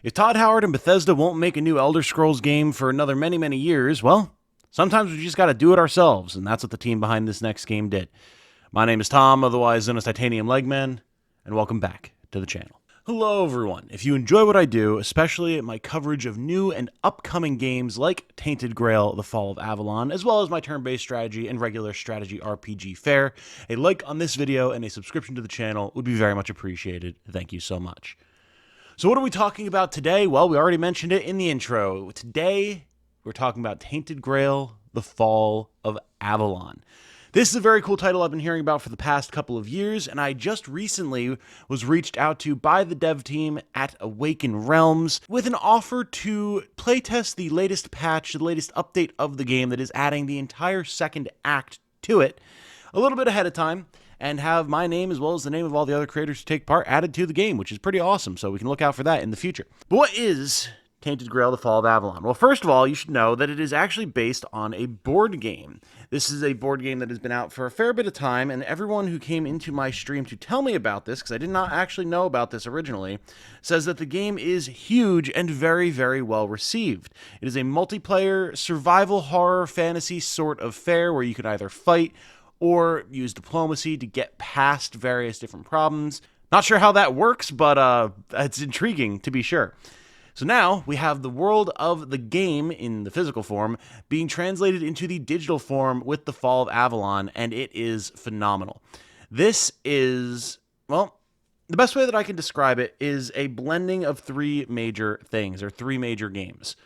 If Todd Howard and Bethesda won't make a new Elder Scrolls game for another many, many years, well, sometimes we just gotta do it ourselves, and that's what the team behind this next game did. My name is Tom, otherwise known as Titanium Legman, and welcome back to the channel. Hello everyone. If you enjoy what I do, especially my coverage of new and upcoming games like Tainted Grail, The Fall of Avalon, as well as my turn-based strategy and regular strategy RPG fare, a like on this video and a subscription to the channel would be very much appreciated. Thank you so much. So what are we talking about today? Well, we already mentioned it in the intro. Today, we're talking about Tainted Grail, The Fall of Avalon. This is a very cool title I've been hearing about for the past couple of years, and I just recently was reached out to by the dev team at Awaken Realms with an offer to playtest the latest patch, the latest update of the game that is adding the entire second act to it a little bit ahead of time, and have my name as well as the name of all the other creators who take part added to the game, which is pretty awesome, so we can look out for that in the future. But what is Tainted Grail, The Fall of Avalon? Well, first of all, you should know that it is actually based on a board game. This is a board game that has been out for a fair bit of time, and everyone who came into my stream to tell me about this, because I did not actually know about this originally, says that the game is huge and very, very well received. It is a multiplayer survival horror fantasy sort of fare where you can either fight or use diplomacy to get past various different problems. Not sure how that works, but it's intriguing to be sure. So now we have the world of the game in the physical form being translated into the digital form with the Fall of Avalon, and it is phenomenal. This is, well, the best way that I can describe it is a blending of three major things, or three major games.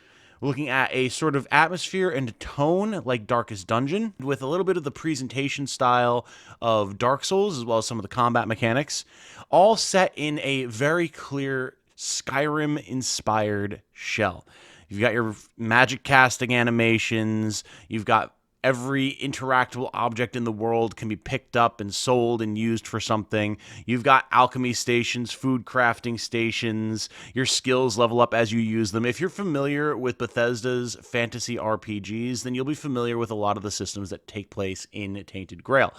We're looking at a sort of atmosphere and tone like Darkest Dungeon, with a little bit of the presentation style of Dark Souls, as well as some of the combat mechanics, all set in a very clear Skyrim-inspired shell. You've got your magic casting animations, you've got every interactable object in the world can be picked up and sold and used for something. You've got alchemy stations, food crafting stations. Your skills level up as you use them. If you're familiar with Bethesda's fantasy RPGs, then you'll be familiar with a lot of the systems that take place in Tainted Grail.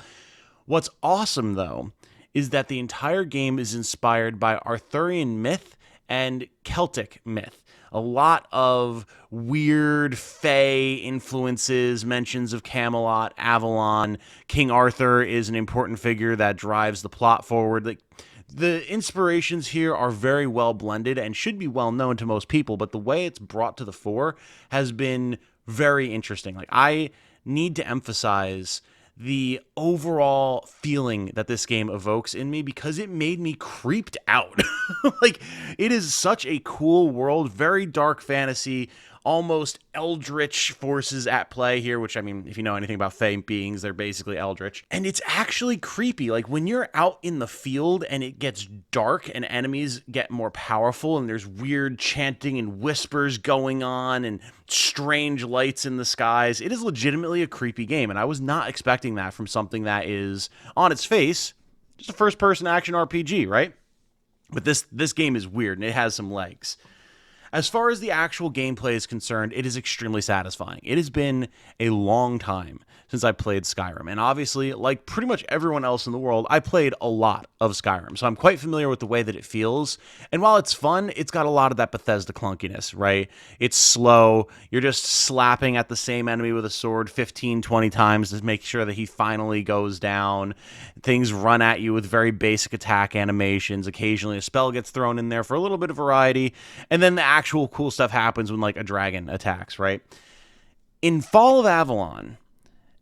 What's awesome, though, is that the entire game is inspired by Arthurian myth and Celtic myth. A lot of weird fae influences, mentions of Camelot, Avalon. King Arthur is an important figure that drives the plot forward. Like, the inspirations here are very well blended and should be well known to most people, but the way it's brought to the fore has been very interesting. Like, I need to emphasize the overall feeling that this game evokes in me because it made me creeped out. Like, it is such a cool world, very dark fantasy, almost eldritch forces at play here, which, I mean, if you know anything about fae beings, they're basically eldritch. And it's actually creepy. Like, when you're out in the field and it gets dark and enemies get more powerful and there's weird chanting and whispers going on and strange lights in the skies, it is legitimately a creepy game. And I was not expecting that from something that is, on its face, just a first-person action RPG, right? But this game is weird and it has some legs. As far as the actual gameplay is concerned, it is extremely satisfying. It has been a long time since I played Skyrim, and obviously, like pretty much everyone else in the world, I played a lot of Skyrim, so I'm quite familiar with the way that it feels, and while it's fun, it's got a lot of that Bethesda clunkiness, right? It's slow, you're just slapping at the same enemy with a sword 15, 20 times to make sure that he finally goes down. Things run at you with very basic attack animations, occasionally a spell gets thrown in there for a little bit of variety, and then the actual cool stuff happens when, like, a dragon attacks, right? In Fall of Avalon,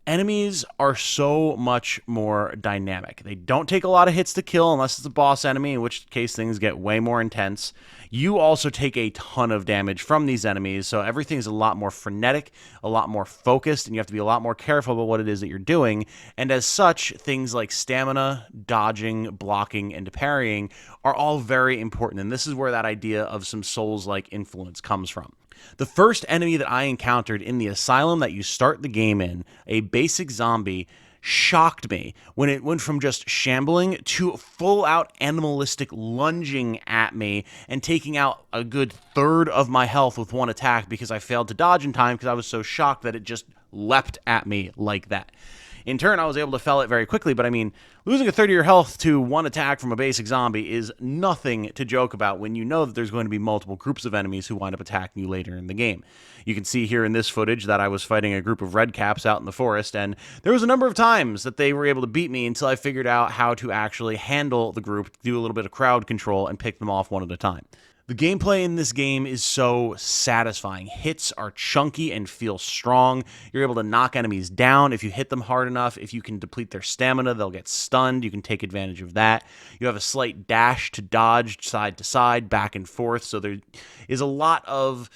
enemies are so much more dynamic. They don't take a lot of hits to kill unless it's a boss enemy, in which case things get way more intense. You also take a ton of damage from these enemies, so everything's a lot more frenetic, a lot more focused, and you have to be a lot more careful about what it is that you're doing. And as such, things like stamina, dodging, blocking, and parrying are all very important. And this is where that idea of some Souls-like influence comes from. The first enemy that I encountered in the asylum that you start the game in, a basic zombie, shocked me when it went from just shambling to full-out animalistic lunging at me and taking out a good third of my health with one attack because I failed to dodge in time because I was so shocked that it just leapt at me like that. In turn, I was able to fell it very quickly, but I mean, losing a third of your health to one attack from a basic zombie is nothing to joke about when you know that there's going to be multiple groups of enemies who wind up attacking you later in the game. You can see here in this footage that I was fighting a group of redcaps out in the forest, and there was a number of times that they were able to beat me until I figured out how to actually handle the group, do a little bit of crowd control, and pick them off one at a time. The gameplay in this game is so satisfying. Hits are chunky and feel strong. You're able to knock enemies down if you hit them hard enough. If you can deplete their stamina, they'll get stunned. You can take advantage of that. You have a slight dash to dodge side to side, back and forth, so there is a lot of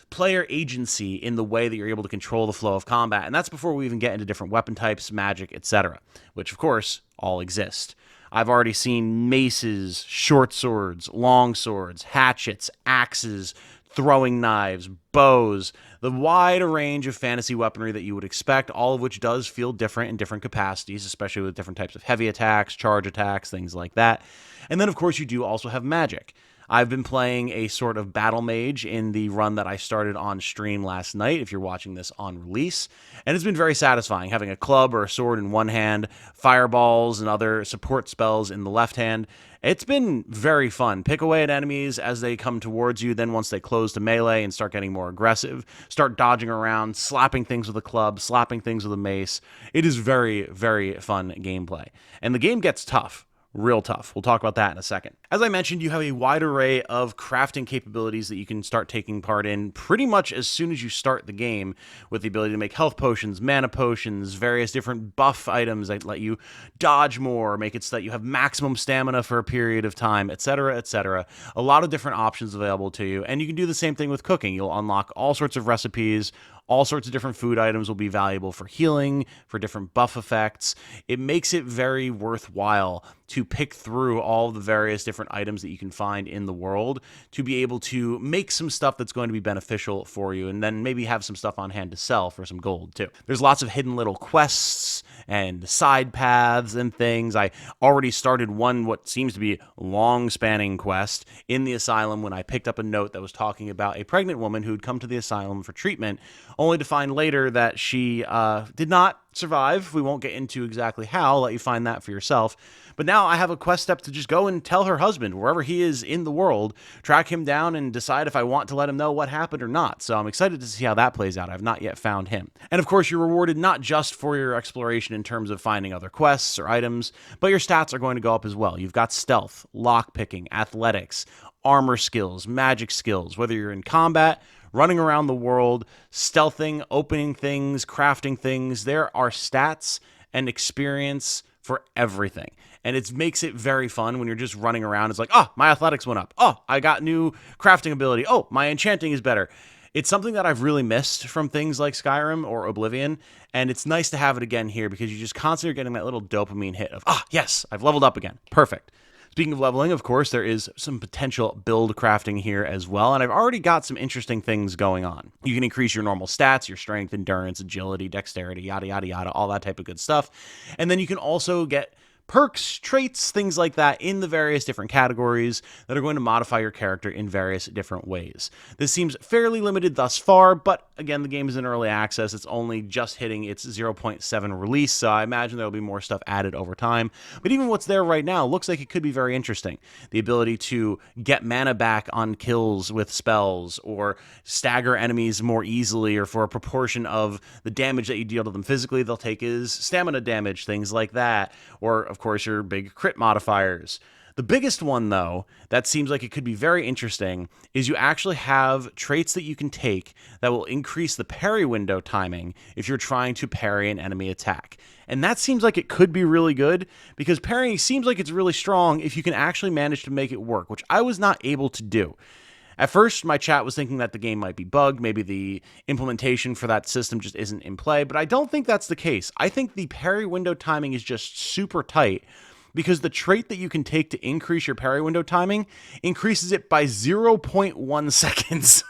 player agency in the way that you're able to control the flow of combat, and that's before we even get into different weapon types, magic, etc., which, of course, all exist. I've already seen maces, short swords, long swords, hatchets, axes, throwing knives, bows, the wide range of fantasy weaponry that you would expect, all of which does feel different in different capacities, especially with different types of heavy attacks, charge attacks, things like that. And then, of course, you do also have magic. I've been playing a sort of battle mage in the run that I started on stream last night, if you're watching this on release, and it's been very satisfying, having a club or a sword in one hand, fireballs and other support spells in the left hand. It's been very fun. Pick away at enemies as they come towards you, then once they close to melee and start getting more aggressive, start dodging around, slapping things with a club, slapping things with a mace. It is very, very fun gameplay. And the game gets tough. Real tough. We'll talk about that in a second. As I mentioned, you have a wide array of crafting capabilities that you can start taking part in pretty much as soon as you start the game, with the ability to make health potions, mana potions, various different buff items that let you dodge more, make it so that you have maximum stamina for a period of time, etc., etc. A lot of different options available to you, and you can do the same thing with cooking. You'll unlock all sorts of recipes. All sorts of different food items will be valuable for healing, for different buff effects. It makes it very worthwhile to pick through all the various different items that you can find in the world to be able to make some stuff that's going to be beneficial for you, and then maybe have some stuff on hand to sell for some gold too. There's lots of hidden little quests and side paths and things. I already started one what seems to be long-spanning quest in the asylum when I picked up a note that was talking about a pregnant woman who had come to the asylum for treatment, only to find later that she did not survive. We won't get into exactly how. I'll let you find that for yourself. But now I have a quest step to just go and tell her husband, wherever he is in the world, track him down and decide if I want to let him know what happened or not. So I'm excited to see how that plays out. I've not yet found him. And of course, you're rewarded not just for your exploration in terms of finding other quests or items, but your stats are going to go up as well. You've got stealth, lockpicking, athletics, armor skills, magic skills, whether you're in combat, running around the world, stealthing, opening things, crafting things. There are stats and experience for everything. And it makes it very fun when you're just running around. It's like, oh, my athletics went up. Oh, I got new crafting ability. Oh, my enchanting is better. It's something that I've really missed from things like Skyrim or Oblivion, and it's nice to have it again here because you just constantly are getting that little dopamine hit of, yes, I've leveled up again. Perfect. Speaking of leveling, of course, there is some potential build crafting here as well, and I've already got some interesting things going on. You can increase your normal stats, your strength, endurance, agility, dexterity, yada, yada, yada, all that type of good stuff. And then you can also get perks, traits, things like that in the various different categories that are going to modify your character in various different ways. This seems fairly limited thus far, but again, the game is in early access. It's only just hitting its 0.7 release, so I imagine there'll be more stuff added over time. But even what's there right now looks like it could be very interesting. The ability to get mana back on kills with spells, or stagger enemies more easily, or for a proportion of the damage that you deal to them physically, they'll take as stamina damage, things like that, or of course, your big crit modifiers. The biggest one, though, that seems like it could be very interesting is you actually have traits that you can take that will increase the parry window timing if you're trying to parry an enemy attack. And that seems like it could be really good because parrying seems like it's really strong if you can actually manage to make it work, which I was not able to do. At first, my chat was thinking that the game might be bugged. Maybe the implementation for that system just isn't in play, but I don't think that's the case. I think the parry window timing is just super tight because the trait that you can take to increase your parry window timing increases it by 0.1 seconds.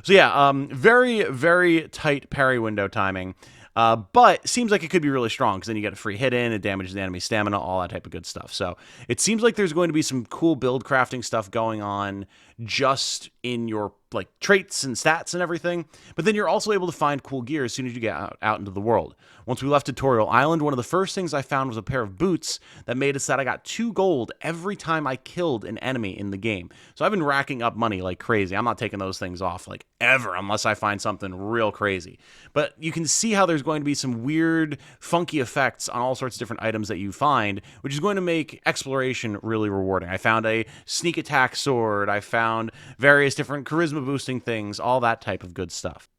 So yeah, very, very tight parry window timing. But seems like it could be really strong because then you get a free hit in, it damages the enemy's stamina, all that type of good stuff. So it seems like there's going to be some cool build crafting stuff going on just in your like traits and stats and everything, but then you're also able to find cool gear as soon as you get out into the world. Once we left Tutorial Island, one of the first things I found was a pair of boots that made it so that I got 2 gold every time I killed an enemy in the game. So I've been racking up money like crazy. I'm not taking those things off like ever unless I find something real crazy. But you can see how there's going to be some weird, funky effects on all sorts of different items that you find, which is going to make exploration really rewarding. I found a sneak attack sword. I found various different charisma boosting things, all that type of good stuff.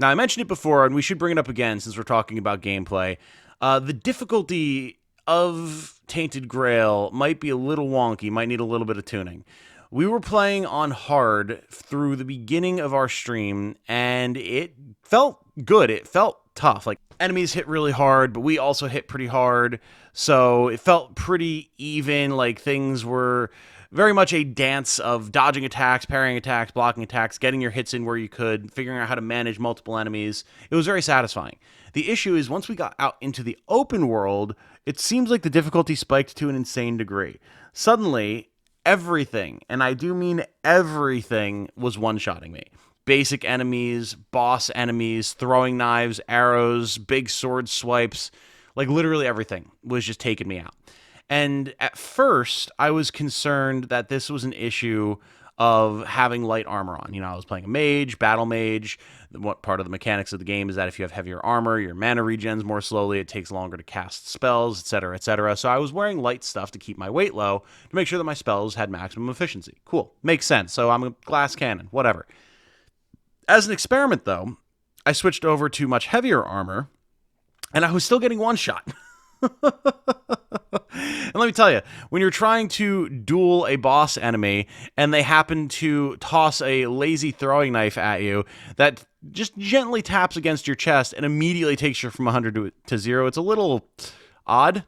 Now, I mentioned it before, and we should bring it up again since we're talking about gameplay. The difficulty of Tainted Grail might be a little wonky, might need a little bit of tuning. We were playing on hard through the beginning of our stream, and it felt good. It felt tough. Like, enemies hit really hard, but we also hit pretty hard, so it felt pretty even. Like, things were very much a dance of dodging attacks, parrying attacks, blocking attacks, getting your hits in where you could, figuring out how to manage multiple enemies. It was very satisfying. The issue is once we got out into the open world, it seems like the difficulty spiked to an insane degree. Suddenly, everything, and I do mean everything, was one-shotting me. Basic enemies, boss enemies, throwing knives, arrows, big sword swipes, like literally everything was just taking me out. And at first, I was concerned that this was an issue of having light armor on. You know, I was playing a mage, battle mage. What part of the mechanics of the game is that if you have heavier armor, your mana regens more slowly, it takes longer to cast spells, etc., etc. So I was wearing light stuff to keep my weight low to make sure that my spells had maximum efficiency. Cool. Makes sense. So I'm a glass cannon, whatever. As an experiment, though, I switched over to much heavier armor, and I was still getting one shot. And let me tell you, when you're trying to duel a boss enemy and they happen to toss a lazy throwing knife at you that just gently taps against your chest and immediately takes you from 100 to 0, it's a little odd.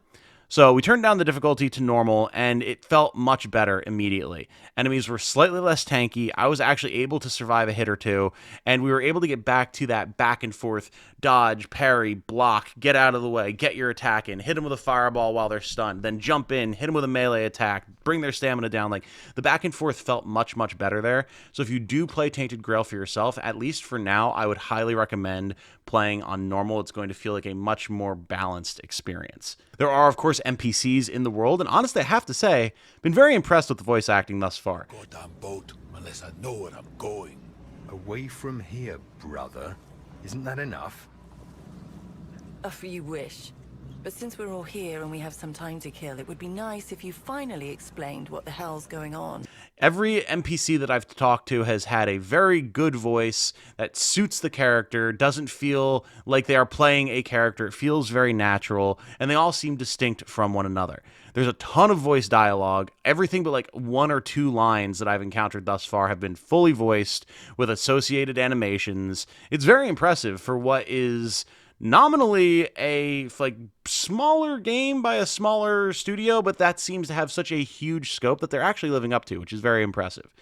So we turned down the difficulty to normal, and it felt much better immediately. Enemies were slightly less tanky. I was actually able to survive a hit or two, and we were able to get back to that back and forth dodge, parry, block, get out of the way, get your attack in, hit them with a fireball while they're stunned, then jump in, hit them with a melee attack, bring their stamina down. Like, the back and forth felt much, much better there. So if you do play Tainted Grail for yourself, at least for now, I would highly recommend playing on normal. It's going to feel like a much more balanced experience. There are, of course, NPCs in the world, and honestly, I have to say, been very impressed with the voice acting thus far. Goddamn boat, unless I know where I'm going. Away from here, brother. Isn't that enough? If you wish. But since we're all here and we have some time to kill, it would be nice if you finally explained what the hell's going on. Every NPC that I've talked to has had a very good voice that suits the character, doesn't feel like they are playing a character. It feels very natural, and they all seem distinct from one another. There's a ton of voice dialogue. Everything but like 1 or 2 lines that I've encountered thus far have been fully voiced with associated animations. It's very impressive for what is nominally a like smaller game by a smaller studio, but that seems to have such a huge scope that they're actually living up to, which is very impressive.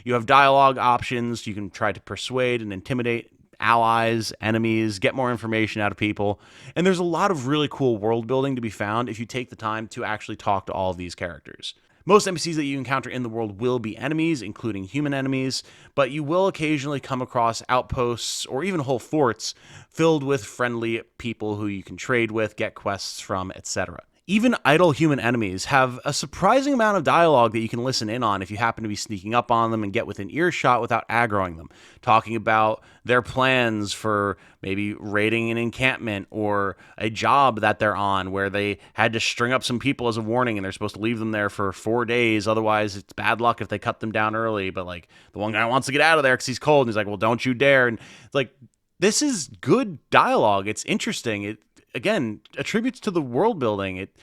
You have dialogue options. You can try to persuade and intimidate allies, enemies, get more information out of people. And there's a lot of really cool world building to be found if you take the time to actually talk to all of these characters. Most NPCs that you encounter in the world will be enemies, including human enemies, but you will occasionally come across outposts or even whole forts filled with friendly people who you can trade with, get quests from, etc. Even idle human enemies have a surprising amount of dialogue that you can listen in on if you happen to be sneaking up on them and get within earshot without aggroing them, talking about their plans for maybe raiding an encampment or a job that they're on where they had to string up some people as a warning and they're supposed to leave them there for 4 days. Otherwise, it's bad luck if they cut them down early. But like the one guy wants to get out of there because he's cold and he's like, well, don't you dare. And it's like, this is good dialogue. It's interesting. It, again, attributes to the world building. It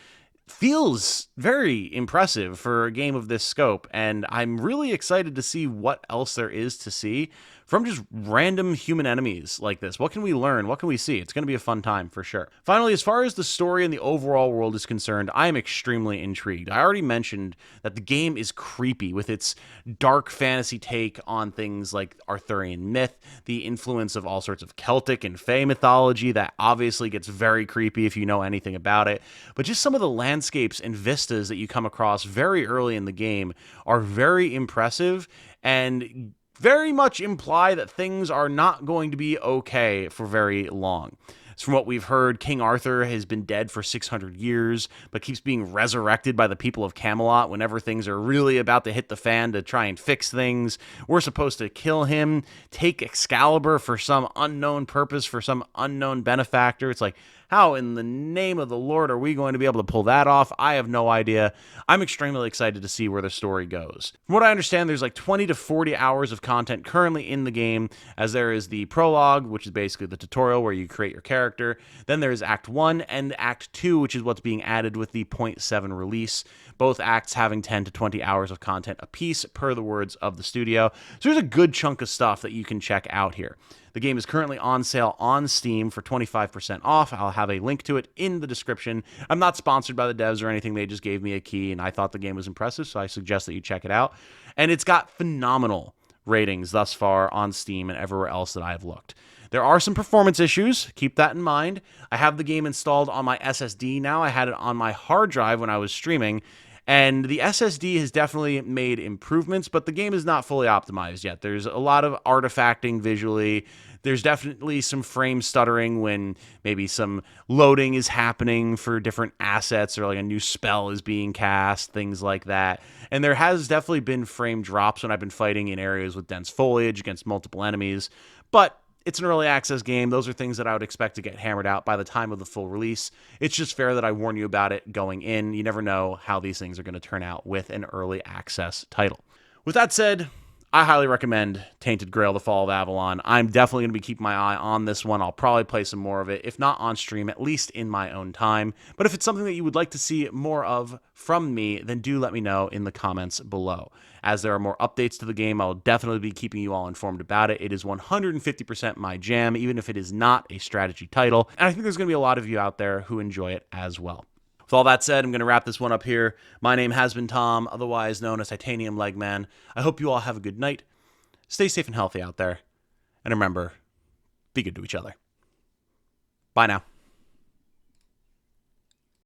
feels very impressive for a game of this scope, and I'm really excited to see what else there is to see from just random human enemies like this. What can we learn? What can we see? It's going to be a fun time for sure. Finally, as far as the story and the overall world is concerned, I am extremely intrigued. I already mentioned that the game is creepy with its dark fantasy take on things like Arthurian myth, the influence of all sorts of Celtic and Fey mythology that obviously gets very creepy if you know anything about it. But just some of the landscapes and vistas that you come across very early in the game are very impressive and very much imply that things are not going to be okay for very long. From what we've heard, King Arthur has been dead for 600 years, but keeps being resurrected by the people of Camelot whenever things are really about to hit the fan to try and fix things. We're supposed to kill him, take Excalibur for some unknown purpose, for some unknown benefactor. It's like, how in the name of the Lord are we going to be able to pull that off? I have no idea. I'm extremely excited to see where the story goes. From what I understand, there's like 20 to 40 hours of content currently in the game, as there is the prologue, which is basically the tutorial where you create your character. Then there's Act 1 and Act 2, which is what's being added with the 0.7 release. Both acts having 10 to 20 hours of content apiece, per the words of the studio. So there's a good chunk of stuff that you can check out here. The game is currently on sale on Steam for 25% off. I'll have a link to it in the description. I'm not sponsored by the devs or anything. They just gave me a key, and I thought the game was impressive, so I suggest that you check it out. And it's got phenomenal ratings thus far on Steam and everywhere else that I've looked. There are some performance issues. Keep that in mind. I have the game installed on my SSD now. I had it on my hard drive when I was streaming, and the SSD has definitely made improvements, but the game is not fully optimized yet. There's a lot of artifacting visually. There's definitely some frame stuttering when maybe some loading is happening for different assets, or like a new spell is being cast, things like that. And there has definitely been frame drops when I've been fighting in areas with dense foliage against multiple enemies. But it's an early access game. Those are things that I would expect to get hammered out by the time of the full release. It's just fair that I warn you about it going in. You never know how these things are going to turn out with an early access title. With that said, I highly recommend Tainted Grail, The Fall of Avalon. I'm definitely going to be keeping my eye on this one. I'll probably play some more of it, if not on stream, at least in my own time. But if it's something that you would like to see more of from me, then do let me know in the comments below. As there are more updates to the game, I'll definitely be keeping you all informed about it. It is 150% my jam, even if it is not a strategy title. And I think there's going to be a lot of you out there who enjoy it as well. With all that said, I'm going to wrap this one up here. My name has been Tom, otherwise known as Titanium Legman. I hope you all have a good night. Stay safe and healthy out there. And remember, be good to each other. Bye now.